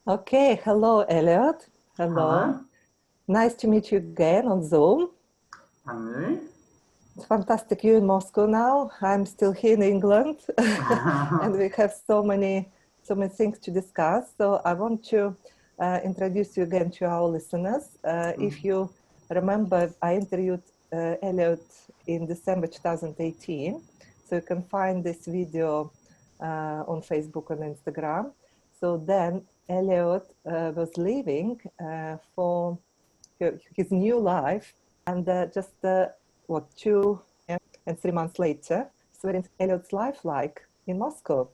Okay, hello, Elliot. Hello. Hello, Nice to meet you again on Zoom. and you? It's fantastic you in Moscow now. I'm still here in England, and we have so many things to discuss. So I want to introduce you again to our listeners. If you remember, I interviewed Elliot in December 2018. So you can find this video on Facebook and Instagram. So then Elliot was leaving for his new life, and just what 2 and 3 months later, so what is Elliot's life like in Moscow?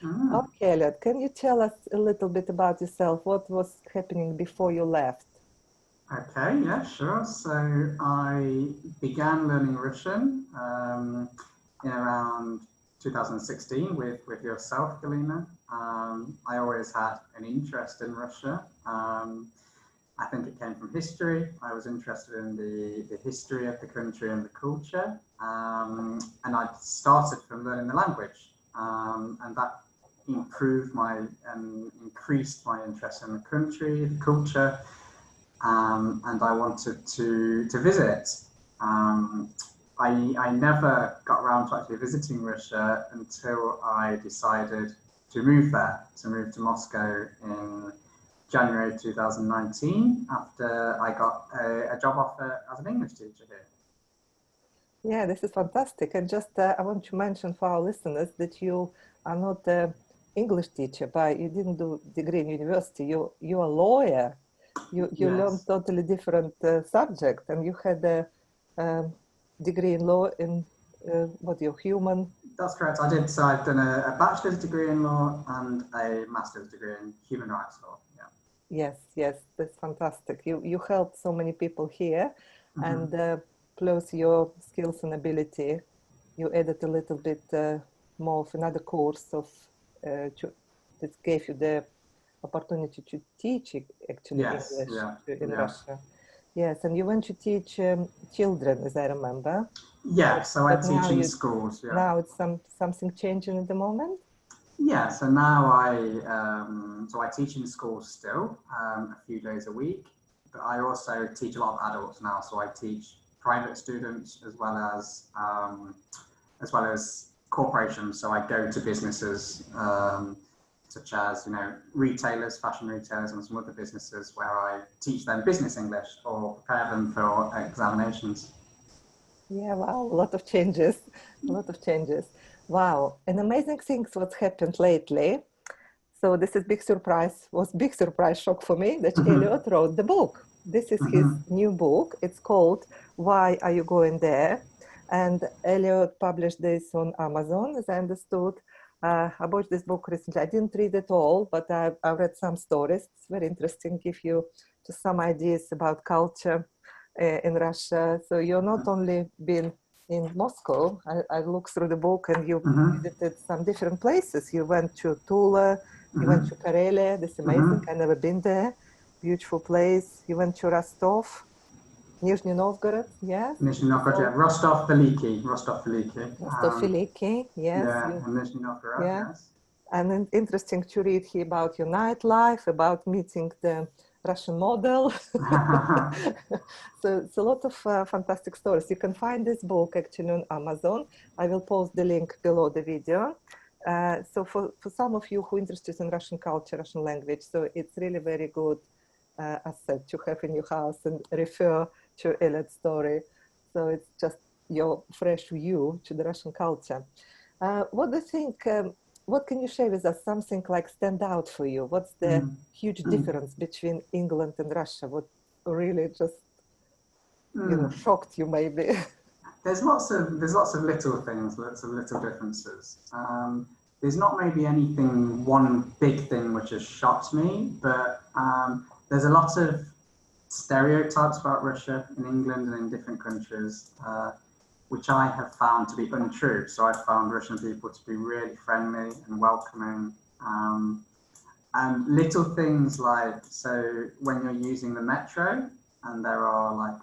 Mm, Okay, Elliot, can you tell us a little bit about yourself? What was happening before you left? okay, yeah, sure. So I began learning Russian in around 2016 with yourself, Galina. I always had an interest in Russia. I think it came from history. I was interested in the history of the country and the culture. And I started from learning the language. And that improved my and increased my interest in the country, the culture, and I wanted to visit. Um, I never got around to actually visiting Russia until I decided to move there, to move to Moscow in January 2019 after I got a job offer as an English teacher here. Yeah, this is fantastic. And just I want to mention for our listeners that you are not an English teacher, but you didn't do degree in university. You're a lawyer. You learned Yes, totally different subject, and you had a um, degree in law in what you human. that's correct. I did. So I've done a bachelor's degree in law and a master's degree in human rights law. Yeah. Yes, yes, that's fantastic. You helped so many people here, and Mm-hmm. plus your skills and ability, you added a little bit more of another course of to, that gave you the opportunity to teach actually Yes. English Yeah. in Yeah. Russia. Yes, and you went to teach children, as I remember. Yeah. But So I but now teach in you schools. Yeah. now it's something changing at the moment. Yeah, so now I teach in schools still a few days a week, but I also teach a lot of adults now. So I teach private students as well as corporations. So I go to businesses such as retailers, fashion retailers, and some other businesses where I teach them business English or prepare them for examinations. Yeah, wow, a lot of changes, a lot of changes. Wow, and amazing things what happened lately. So this is big surprise, was big surprise shock for me that Elliot Mm-hmm. wrote the book. This is his Mm-hmm. new book. It's called Why Are You Going There? And Elliot published this on Amazon, as I understood. I bought this book recently. I didn't read it all, but I read some stories. It's very interesting, give you just some ideas about culture in Russia. So you're not only been in Moscow. I looked through the book and you Mm-hmm. visited some different places. You went to Tula, you went Mm-hmm. to Karelia. This is amazing. Mm-hmm. I never been there. Beautiful place. You went to Rostov, Nizhny Novgorod. Yes, Nizhny this is Novgorod, yeah. all Rostov Veliki. Rostov Veliki. Yes, Yeah, you. and Nizhny Novgorod, Yeah, yes. and interesting to read here about your nightlife, about meeting the Russian model. So it's a lot of fantastic stories. You can find this book actually on Amazon. I will post the link below the video. So for some of you who are interested in Russian culture, Russian language, so it's really very good asset to have in your house and refer to Elliot's story. So it's just your fresh view to the Russian culture. What do you think? What can you share with us? Something like stand out for you? What's the Mm, huge mm, difference between England and Russia? What really just mm. shocked you maybe? There's lots of little things, lots of little differences. There's not maybe anything one big thing which has shocked me, but there's a lot of stereotypes about Russia in England and in different countries, which I have found to be untrue. So I found Russian people to be really friendly and welcoming. And little things like, so when you're using the metro and there are like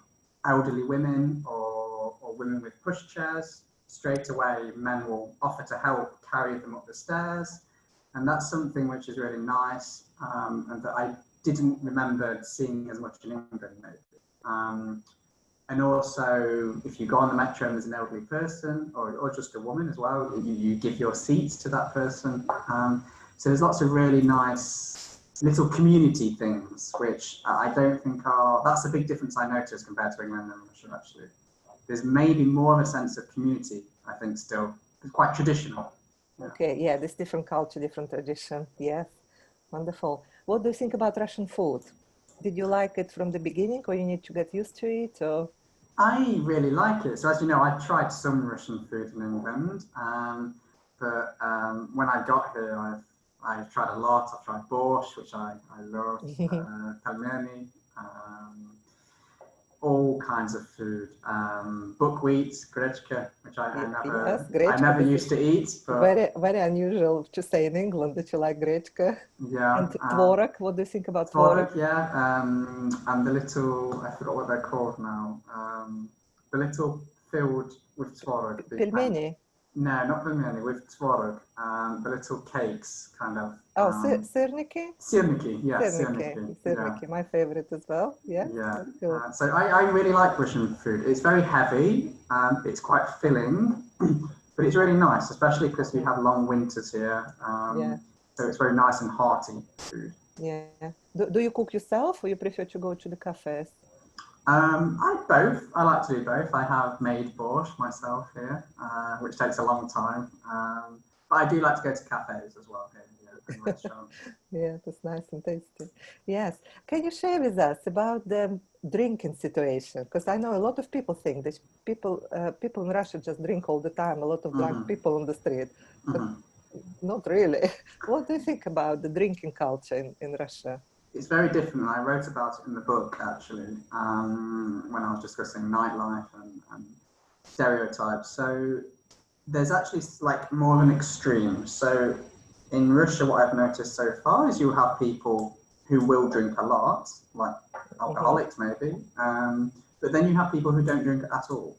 elderly women or women with pushchairs, straight away men will offer to help carry them up the stairs. And that's something which is really nice, and that I didn't remember seeing as much in England, maybe. And also, if you go on the metro and there's an elderly person, or just a woman as well, you give your seats to that person. So there's lots of really nice little community things, which I don't think are, that's a big difference I noticed compared to England and Russia, actually. There's maybe more of a sense of community, I think, still. It's quite traditional. Yeah. Okay, yeah, this different culture, different tradition. Yes, wonderful. What do you think about Russian food? Did you like it from the beginning, or you need to get used to it? Or? I really like it. So as you know, I tried some Russian food in England, but when I got here, I've tried a lot. I've tried borscht, which I love, pelmeni, all kinds of food, buckwheat, grechka, which I never used to eat. But very unusual to say in England that you like grechka. Yeah. And tvorog, what do you think about tvorog? Yeah, and the little, I forgot what they're called now, the little filled with tvorog. Pelmeni? No, not pelmeni, with tvorog, the little cakes, kind of. Oh, sirniki? Sirniki, yeah, sirniki. Sirniki, my favorite as well, yeah. Yeah, so I really like Russian food. It's very heavy, it's quite filling, but it's really nice, especially because we have long winters here. So it's very nice and hearty food. Yeah. Do you cook yourself, or you prefer to go to the cafes? Both. I like to do both. I have made borscht myself here, which takes a long time. But I do like to go to cafes as well here. And restaurants. Yeah, that's nice and tasty. Yes. Can you share with us about the drinking situation? Because I know a lot of people think that people in Russia just drink all the time. A lot of drunk people on the street. But not really. What do you think about the drinking culture in Russia? It's very different. I wrote about it in the book, actually, when I was discussing nightlife and stereotypes. So there's actually like more of an extreme. So in Russia, what I've noticed so far is you have people who will drink a lot, like alcoholics maybe, but then you have people who don't drink at all.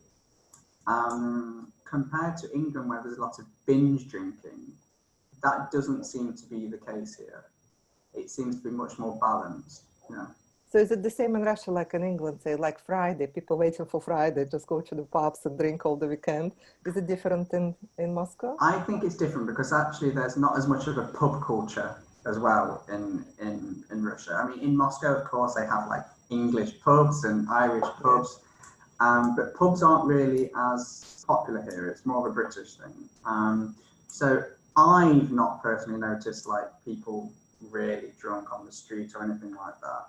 Compared to England, where there's lots of binge drinking, that doesn't seem to be the case here. It seems to be much more balanced. Yeah. So is it the same in Russia like in England, say like Friday, people waiting for Friday, just go to the pubs and drink all the weekend? Is it different in Moscow? I think it's different because actually there's not as much of a pub culture as well in Russia. I mean, in Moscow, of course, they have like English pubs and Irish pubs, but pubs aren't really as popular here. It's more of a British thing. So I've not personally noticed like people really drunk on the street or anything like that.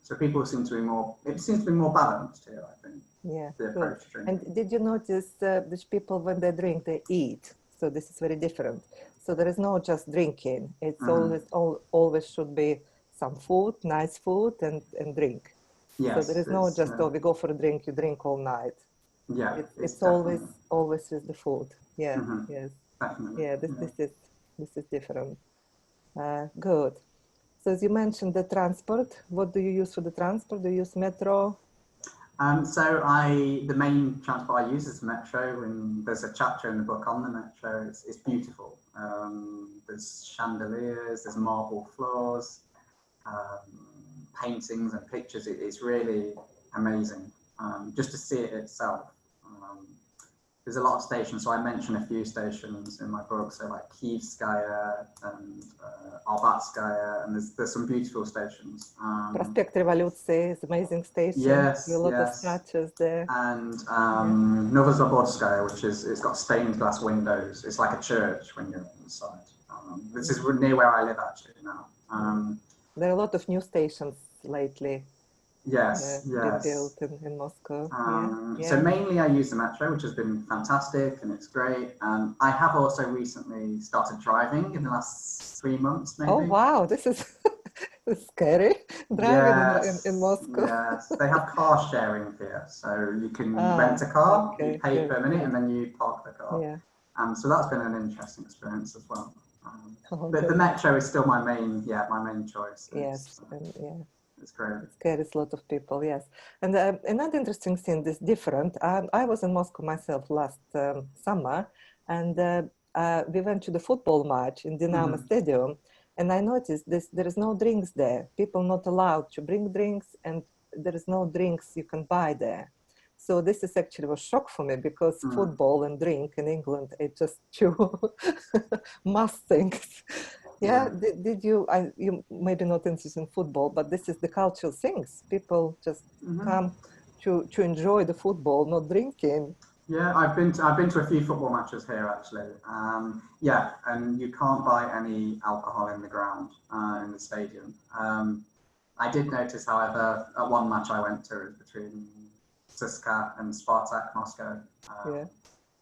So people seem to be more balanced here, I think. Yeah, the approach to drinking. And did you notice these people, when they drink, they eat? So this is very different. So there is no just drinking. It's always should be some food, nice food, and drink. Yes, so there is no just, we go for a drink, you drink all night. Yeah, it's always with the food. Yeah, yes. Definitely. Yeah, this is different. Good. So as you mentioned the transport, what do you use for the transport? Do you use metro? So the main transport I use is metro, and there's a chapter in the book on the metro. It's beautiful. There's chandeliers, there's marble floors, paintings and pictures. It's really amazing just to see it itself. There's a lot of stations, so I mention a few stations in my book, so like Kievskaya and Arbatskaya, and there's some beautiful stations. Prospect Revoluции is amazing station. Yes, a lot of statues there. And Novozabodskaya, it's got stained glass windows. It's like a church when you're inside. This is near where I live actually now. There are a lot of new stations lately. Yes. Built in Moscow. So mainly I use the metro, which has been fantastic and it's great. I have also recently started driving in the last 3 months, maybe. Oh wow, this is scary. Driving in Moscow. Yes, they have car sharing here, so you can rent a car, you pay per minute, and then you park the car. Yeah. So that's been an interesting experience as well. But the metro is still my main choice. Yes, it's great. It scares a lot of people, yes. And another interesting thing is different. I was in Moscow myself last summer, and we went to the football match in Dynamo Stadium, and I noticed this: there is no drinks there. People not allowed to bring drinks, and there is no drinks you can buy there. So this is actually a shock for me, because football and drink in England are just two must things. Yeah, did you? You maybe not interested in football, but this is the cultural things. People just come to enjoy the football, not drinking. Yeah, I've been to a few football matches here actually. Yeah, and you can't buy any alcohol in the ground in the stadium. I did notice, however, at one match I went to, it was between CSKA and Spartak Moscow.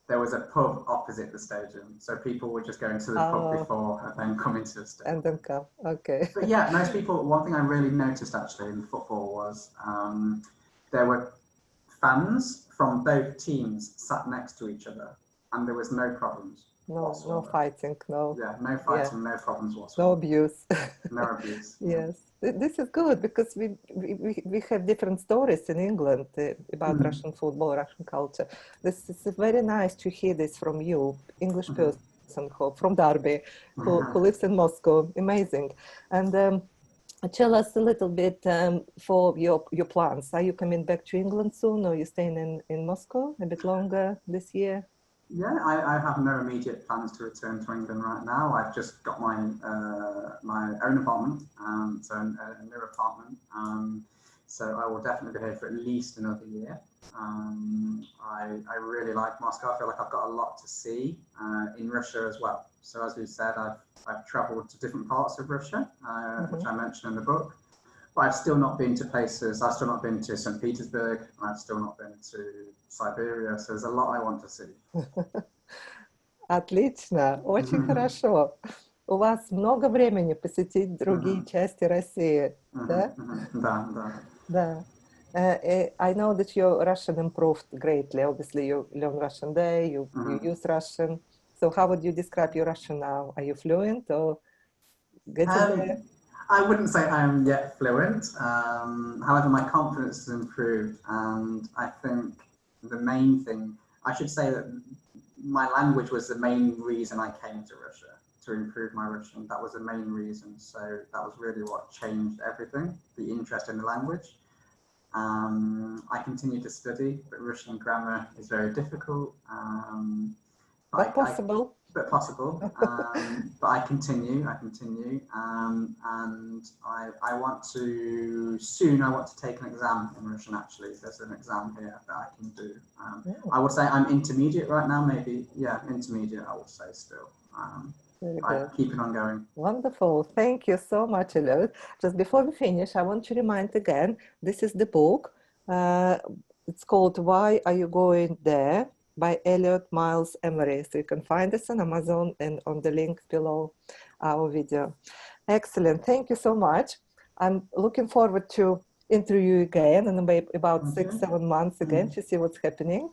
There was a pub opposite the stadium, so people were just going to the pub before and then coming to the stadium. And then come, okay. But yeah, most people, one thing I really noticed actually in football was there were fans from both teams sat next to each other, and there was no problems. No fighting, no. Yeah, no fighting, no problems whatsoever. No abuse. No abuse. Yes, this is good, because we have different stories in England about Russian football, Russian culture. This is very nice to hear this from you, English person from Derby, who lives in Moscow. Amazing. And tell us a little bit for your plans. Are you coming back to England soon, or are you staying in Moscow a bit longer this year? Yeah, I have no immediate plans to return to England right now. I've just got my my own apartment, so a new apartment. So I will definitely be here for at least another year. I really like Moscow. I feel like I've got a lot to see in Russia as well. So as we said, I've travelled to different parts of Russia, which I mentioned in the book. But I've still not been to places. I've still not been to St. Petersburg. I've still not been to Siberia. So there's a lot I want to see. Отлично, очень хорошо. У вас много времени посетить другие части России, да? Да. I know that your Russian improved greatly. Obviously, you learn Russian there, you use Russian. So how would you describe your Russian now? Are you fluent or getting there? I wouldn't say I am yet fluent. However, my confidence has improved, and I think the main thing, I should say that my language was the main reason I came to Russia, to improve my Russian. That was the main reason. So that was really what changed everything, the interest in the language. I continue to study, but Russian grammar is very difficult. But possible. But I continue, and I want to take an exam in Russian. Actually, there's an exam here that I can do. I would say I'm intermediate right now, maybe, intermediate, I would say still. I keep it on going. Wonderful. Thank you so much, Elliot. Just before we finish, I want to remind again, this is the book. It's called Why Are You Going There? By Elliot Miles Emery. So you can find this on Amazon and on the link below our video. Excellent. Thank you so much. I'm looking forward to interview you again in about 6-7 months again to see what's happening.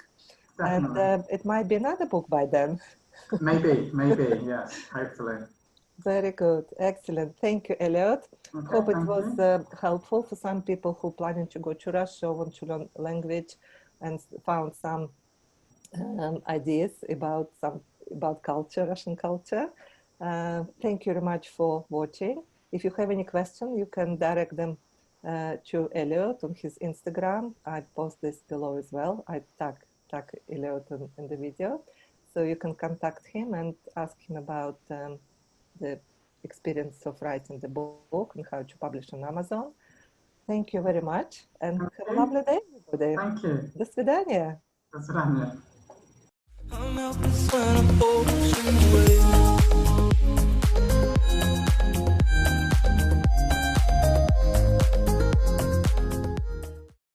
Definitely. And it might be another book by then. Maybe, yes, hopefully. Very good. Excellent. Thank you, Elliot. Okay, hope it was helpful for some people who are planning to go to Russia or want to learn language and found some ideas about culture, Russian culture. Thank you very much for watching. If you have any questions, you can direct them to Elliot on his Instagram. I post this below as well. I tag Elliot in the video. So you can contact him and ask him about the experience of writing the book and how to publish on Amazon. Thank you very much and have a lovely day, everybody. Thank you. До свидания. До свидания. I'm helpless when I push away.